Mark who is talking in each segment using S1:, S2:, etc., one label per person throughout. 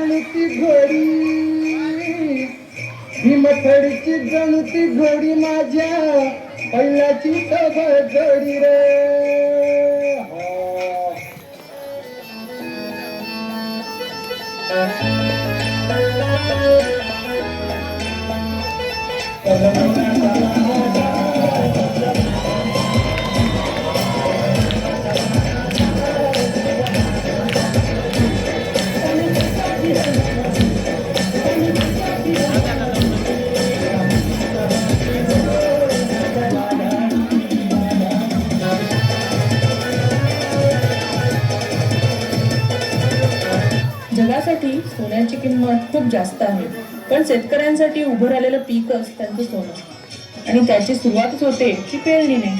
S1: जणती घोडी, भीमथडीची जणती घोडी माझ्या पहिल्याची जोडी रे.
S2: जगासाठी सोन्याची किंमत खूप जास्त आहे, पण शेतकऱ्यांसाठी उभं राहिलेलं पीकच त्यांचं सोनं, आणि त्याची सुरुवातच होते ती पेरणीने.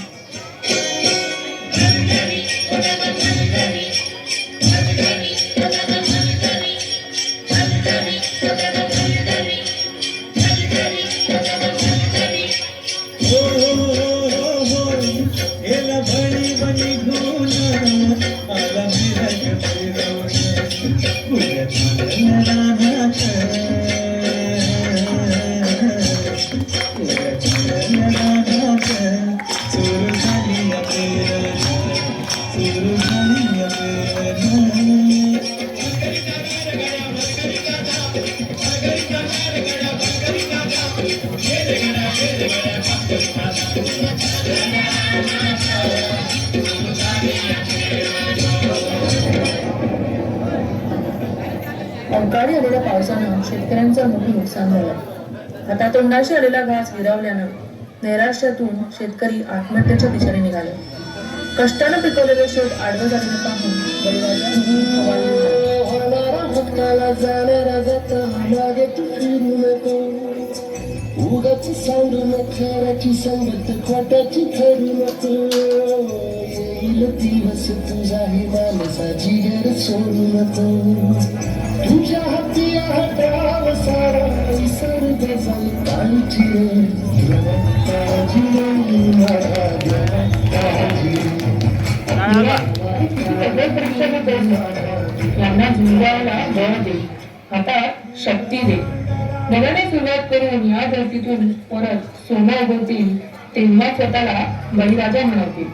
S2: अवकाळी आलेल्या पावसानं शेतकऱ्यांचं मोठं नुकसान झालं. हातातोंडाशी आलेला घास हिरावल्यानं नैराश्यातून शेतकरी आत्महत्येच्या दिशेने निघाले. कष्टानं पिकवलेले शेत आडवं झालेलं पाहून
S1: उगाच सांडू नखराची संगत खोट्याची खरी नको. येईल दिवस तुझाही माणसाची घर सोडू नको. तुझ्या हाती हाताव सारा निसर्ग झाली काळजी रे. काळजी
S2: यांना जिंकायला बळ दे, हातात शक्ती दे. नव्याने सुरुवात करून या धर्तीतून परत सोनं उगवतील, तेव्हा स्वतःला बळीराजा म्हणवतील.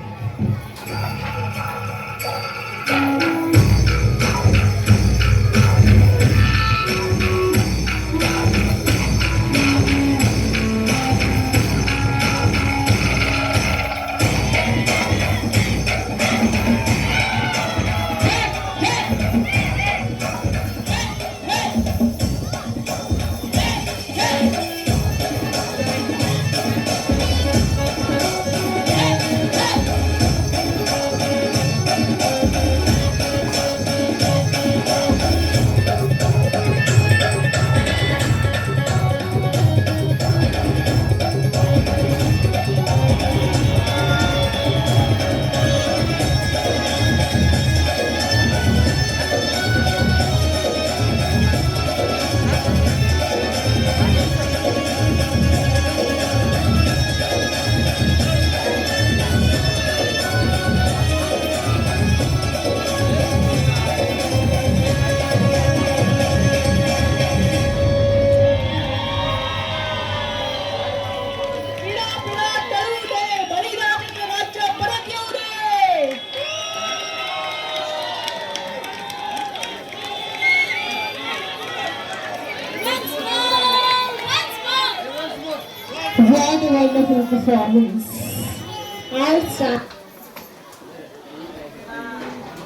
S3: What a wonderful performance.